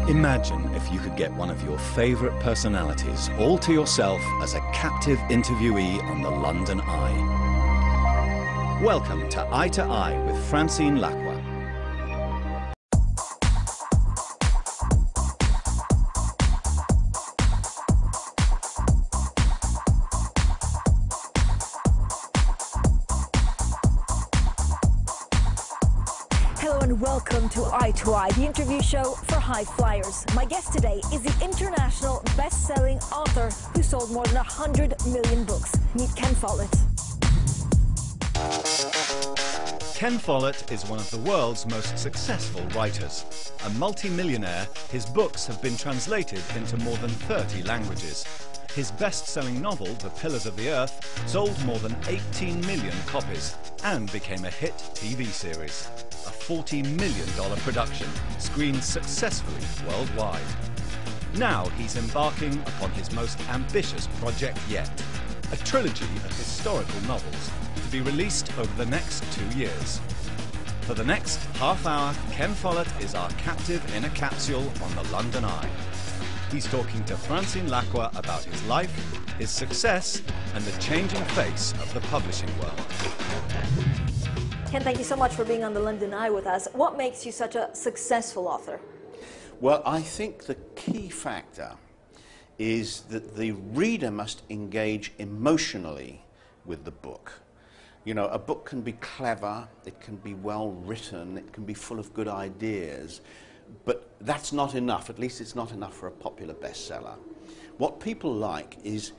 Imagine if you could get one of your favourite personalities all to yourself as a captive interviewee on the London Eye. Welcome to Eye with Francine Lacqua. Welcome to Eye, the interview show for high flyers. My guest today is the international best-selling author who sold more than 100 million books. Meet Ken Follett. Ken Follett is one of the world's most successful writers. A multi-millionaire, his books have been translated into more than 30 languages. His best-selling novel, The Pillars of the Earth, sold more than 18 million copies and became a hit TV series. A $40 million production, screened successfully worldwide. Now he's embarking upon his most ambitious project yet, a trilogy of historical novels to be released over the next 2 years. For the next half hour, Ken Follett is our captive in a capsule on the London Eye. He's talking to Francine Lacqua about his life, his success, and the changing face of the publishing world. Ken, thank you so much for being on the London Eye with us. What makes you such a successful author? Well, I think the key factor is that the reader must engage emotionally with the book. You know, a book can be clever, it can be well written, it can be full of good ideas, but that's not enough. At least it's not enough for a popular bestseller. What people like is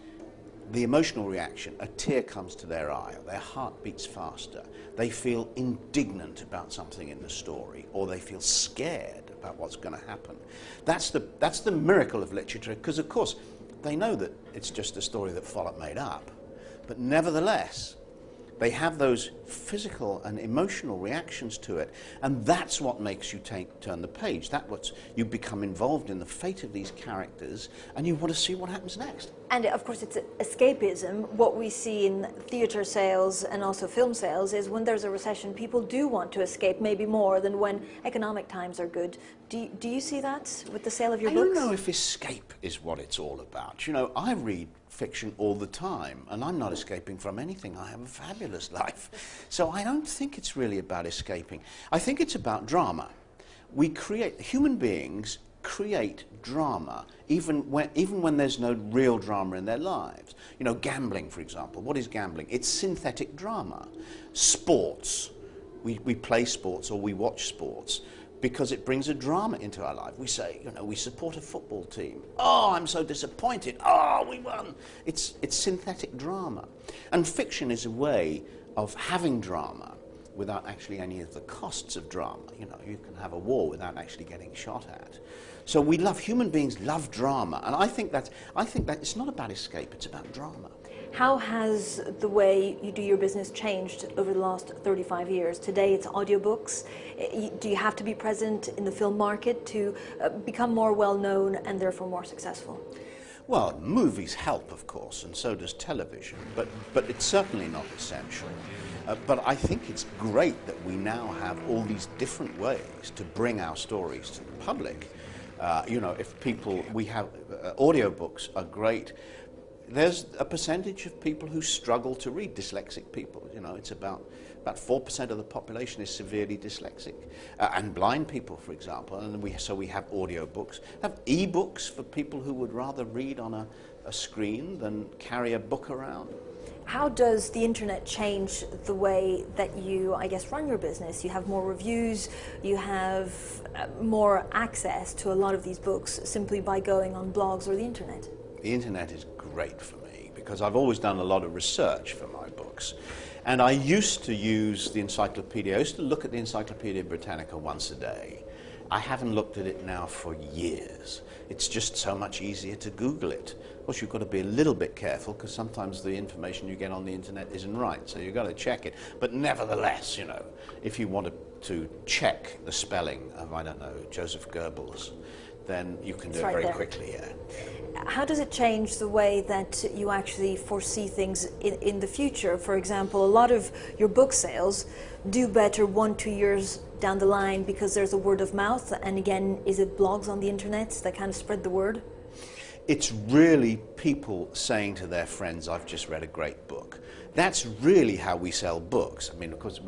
the emotional reaction. A tear comes to their eye, their heart beats faster, they feel indignant about something in the story, or they feel scared about what's going to happen. That's the miracle of literature, because of course they know that it's just a story that Follett made up, but nevertheless they have those physical and emotional reactions to it, and that's what makes you turn the page. That's what you become involved in the fate of these characters, and you want to see what happens next. And of course it's escapism. What we see in theatre sales and also film sales is when there's a recession, people do want to escape maybe more than when economic times are good. Do you see that with the sale of your books? I don't know if escape is what it's all about. You know, I read fiction all the time, and I'm not escaping from anything. I have a fabulous life. So I don't think it's really about escaping. I think it's about drama. Human beings create drama, even when there's no real drama in their lives. You know, gambling, for example. What is gambling? It's synthetic drama. Sports. We play sports or we watch sports because it brings a drama into our life. We say, you know, we support a football team. Oh, I'm so disappointed. Oh, we won. It's synthetic drama. And fiction is a way of having drama without actually any of the costs of drama. You know, you can have a war without actually getting shot at. So human beings love drama, and I think that it's not about escape, it's about drama. How has the way you do your business changed over the last 35 years? Today it's audiobooks. Do you have to be present in the film market to become more well-known and therefore more successful? Well, movies help, of course, and so does television, but it's certainly not essential. But I think it's great that we now have all these different ways to bring our stories to the public. You know, audiobooks are great. There's a percentage of people who struggle to read, dyslexic people. You know, it's about 4% of the population is severely dyslexic. And blind people, for example. And we have audiobooks. We have e-books for people who would rather read on a screen than carry a book around. How does the internet change the way that you, I guess, run your business? You have more reviews, you have more access to a lot of these books simply by going on blogs or the internet. The internet is great for me because I've always done a lot of research for my books. And I used to use the encyclopedia. I used to look at the Encyclopedia Britannica once a day. I haven't looked at it now for years. It's just so much easier to Google it. Of course, you've got to be a little bit careful because sometimes the information you get on the internet isn't right, so you've got to check it. But nevertheless, you know, if you wanted to check the spelling of, I don't know, Joseph Goebbels, then you can do It's it right very there. quickly. Yeah. How does it change the way that you actually foresee things in the future? For example, a lot of your book sales do better 1-2 years down the line because there's a word of mouth, and again, is it blogs on the internet that kind of spread the word? It's really people saying to their friends, I've just read a great book. That's really how we sell books. I mean, of course,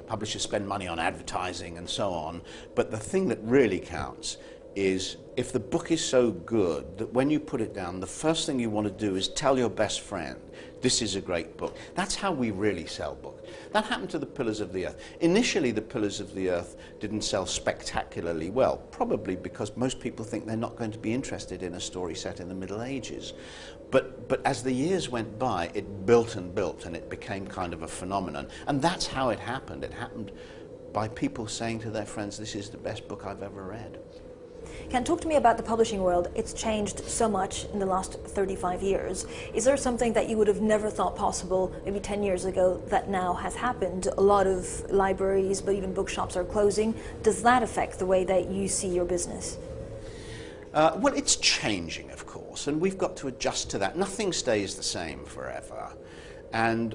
publishers spend money on advertising and so on, but the thing that really counts is if the book is so good that when you put it down, the first thing you want to do is tell your best friend, this is a great book. That's how we really sell books. That happened to the Pillars of the Earth. Initially, the Pillars of the Earth didn't sell spectacularly well, probably because most people think they're not going to be interested in a story set in the Middle Ages. But as the years went by, it built and built, and it became kind of a phenomenon. And that's how it happened. It happened by people saying to their friends, this is the best book I've ever read. Ken, talk to me about the publishing world. It's changed so much in the last 35 years. Is there something that you would have never thought possible maybe 10 years ago that now has happened? A lot of libraries, but even bookshops are closing. Does that affect the way that you see your business? Well, it's changing, of course, and we've got to adjust to that. Nothing stays the same forever. And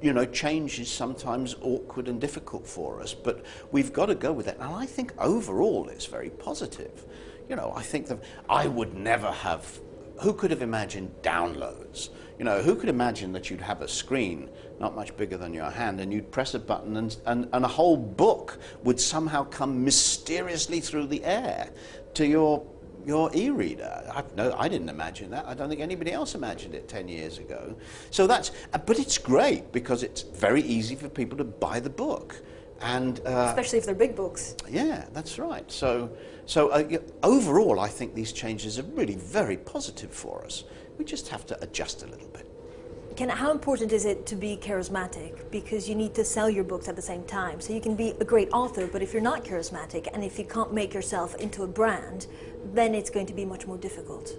you know, change is sometimes awkward and difficult for us, but we've got to go with it. And I think overall it's very positive. You know, I think that I would never have, who could have imagined downloads? You know, who could imagine that you'd have a screen not much bigger than your hand and you'd press a button and a whole book would somehow come mysteriously through the air to your e-reader. I didn't imagine that. I don't think anybody else imagined it 10 years ago. So that's, but it's great because it's very easy for people to buy the book. And especially if they're big books. Yeah, that's right. So overall, I think these changes are really very positive for us. We just have to adjust a little bit. Ken, how important is it to be charismatic? Because you need to sell your books at the same time. So you can be a great author, but if you're not charismatic and if you can't make yourself into a brand, then it's going to be much more difficult.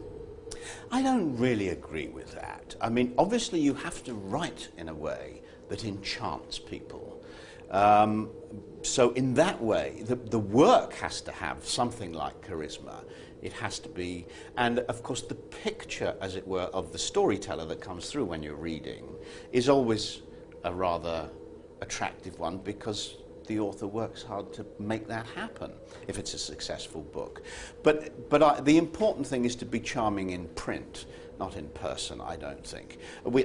I don't really agree with that. I mean, obviously you have to write in a way that enchants people. So in that way, the work has to have something like charisma. It has to be, and of course the picture, as it were, of the storyteller that comes through when you're reading is always a rather attractive one because the author works hard to make that happen if it's a successful book. But the important thing is to be charming in print, not in person, I don't think.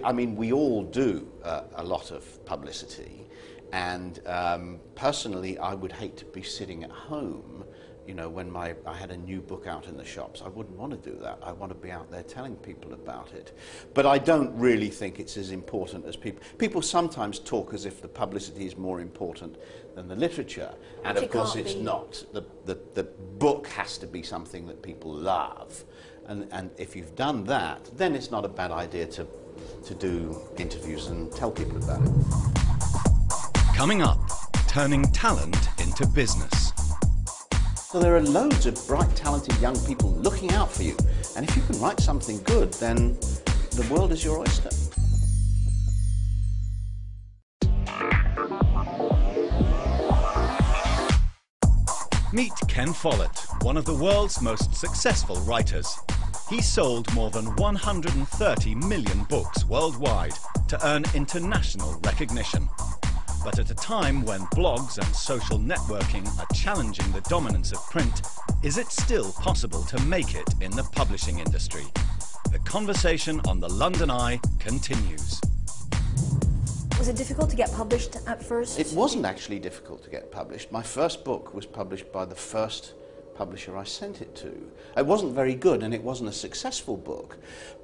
I mean, we all do a lot of publicity, and personally I would hate to be sitting at home, you know, when I had a new book out in the shops. I wouldn't want to do that. I want to be out there telling people about it. But I don't really think it's as important as people sometimes talk as if the publicity is more important than the literature. And of course it's not. The book has to be something that people love. And if you've done that, then it's not a bad idea to do interviews and tell people about it. Coming up, turning talent into business. So there are loads of bright, talented young people looking out for you. And if you can write something good, then the world is your oyster. Meet Ken Follett, one of the world's most successful writers. He sold more than 130 million books worldwide to earn international recognition. But at a time when blogs and social networking are challenging the dominance of print, is it still possible to make it in the publishing industry? The conversation on the London Eye continues. Was it difficult to get published at first? It wasn't actually difficult to get published. My first book was published by the first publisher I sent it to. It wasn't very good and it wasn't a successful book.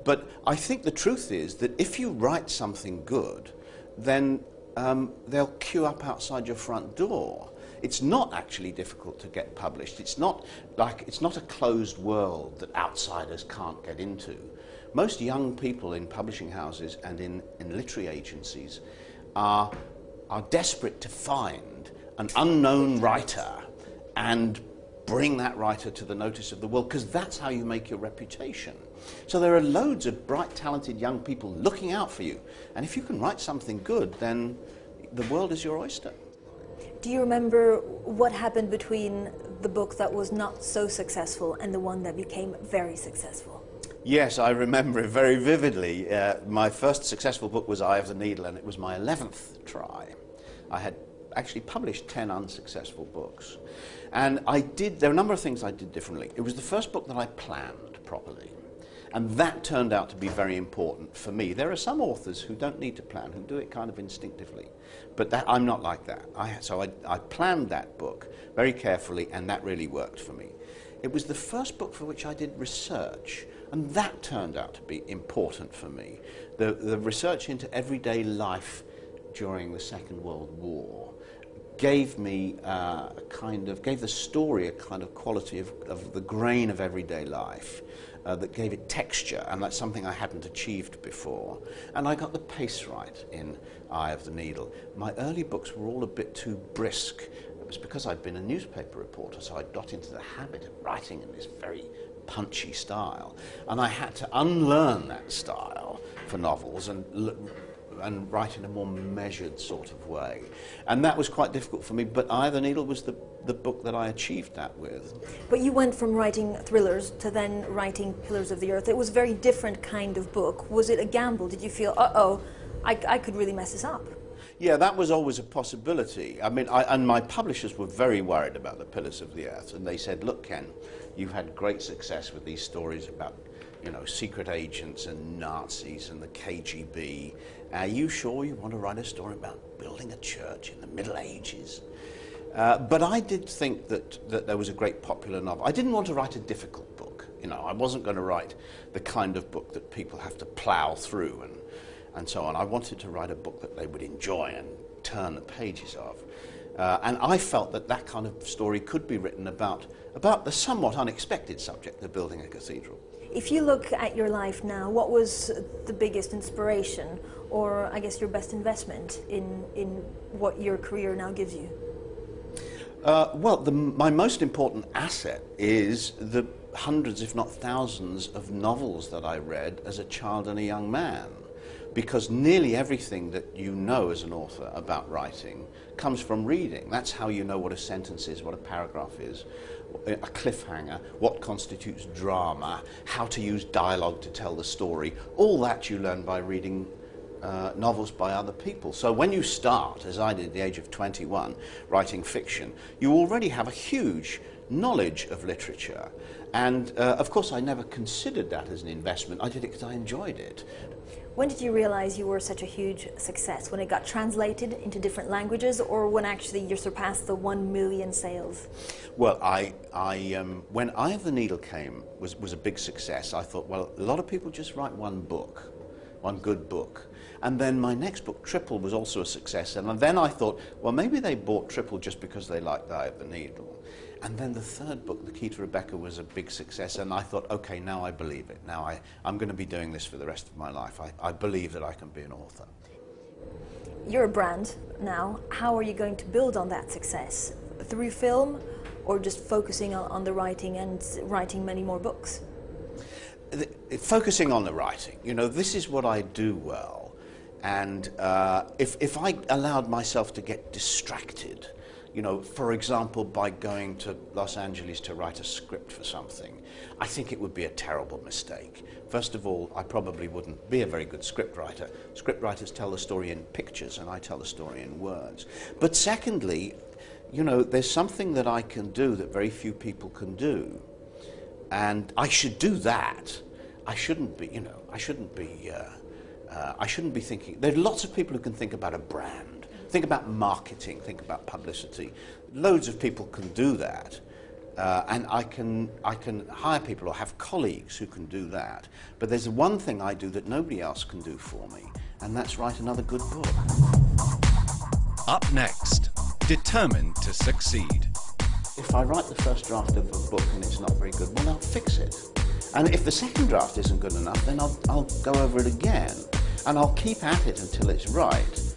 But I think the truth is that if you write something good, then they'll queue up outside your front door. It's not actually difficult to get published. It's not a closed world that outsiders can't get into. Most young people in publishing houses and in literary agencies are desperate to find an unknown writer and bring that writer to the notice of the world, because that's how you make your reputation. So there are loads of bright, talented young people looking out for you. And if you can write something good, then the world is your oyster. Do you remember what happened between the book that was not so successful and the one that became very successful? Yes, I remember it very vividly. My first successful book was Eye of the Needle, and it was my 11th try. I had actually published 10 unsuccessful books. And there are a number of things I did differently. It was the first book that I planned properly. And that turned out to be very important for me. There are some authors who don't need to plan, who do it kind of instinctively. But I'm not like that. So I planned that book very carefully, and that really worked for me. It was the first book for which I did research, and that turned out to be important for me. The research into everyday life during the Second World War gave me gave the story a kind of quality of the grain of everyday life. That gave it texture, and that's something I hadn't achieved before. And I got the pace right in Eye of the Needle. My early books were all a bit too brisk. It was because I'd been a newspaper reporter, so I got into the habit of writing in this very punchy style. And I had to unlearn that style for novels and write in a more measured sort of way. And that was quite difficult for me, but Eye of the Needle was the book that I achieved that with. But you went from writing thrillers to then writing Pillars of the Earth. It was a very different kind of book. Was it a gamble? Did you feel, uh-oh, I could really mess this up? Yeah, that was always a possibility. I mean, and my publishers were very worried about the Pillars of the Earth, and they said, look, Ken, you've had great success with these stories about, secret agents and Nazis and the KGB. Are you sure you want to write a story about building a church in the Middle Ages? But I did think that there was a great popular novel. I didn't want to write a difficult book. I wasn't going to write the kind of book that people have to plow through and so on. I wanted to write a book that they would enjoy and turn the pages of. And I felt that kind of story could be written about the somewhat unexpected subject of building a cathedral. If you look at your life now, what was the biggest inspiration, or I guess your best investment in what your career now gives you? My most important asset is the hundreds, if not thousands, of novels that I read as a child and a young man. Because nearly everything that you know as an author about writing comes from reading. That's how you know what a sentence is, what a paragraph is, a cliffhanger, what constitutes drama, how to use dialogue to tell the story. All that you learn by reading novels by other people. So when you start, as I did at the age of 21, writing fiction, you already have a huge knowledge of literature. And of course I never considered that as an investment. I did it because I enjoyed it. When did you realize you were such a huge success? When it got translated into different languages, or when actually you surpassed the 1 million sales? Well, when Eye of the Needle came, was a big success. I thought, well, a lot of people just write one book, one good book. And then my next book, Triple, was also a success. And then I thought, well, maybe they bought Triple just because they liked Eye of the Needle. And then the third book, The Key to Rebecca, was a big success. And I thought, okay, now I believe it. Now I'm going to be doing this for the rest of my life. I believe that I can be an author. You're a brand now. How are you going to build on that success? Through film, or just focusing on the writing and writing many more books? Focusing on the writing. This is what I do well. And if I allowed myself to get distracted, for example, by going to Los Angeles to write a script for something, I think it would be a terrible mistake. First of all, I probably wouldn't be a very good scriptwriter. Scriptwriters tell the story in pictures, and I tell the story in words. But secondly, there's something that I can do that very few people can do. And I should do that. I shouldn't be thinking. There are lots of people who can think about a brand. Think about marketing, think about publicity. Loads of people can do that. And I can hire people or have colleagues who can do that. But there's one thing I do that nobody else can do for me, and that's write another good book. Up next, determined to succeed. If I write the first draft of a book and it's not very good, well, I'll fix it. And if the second draft isn't good enough, then I'll go over it again. And I'll keep at it until it's right.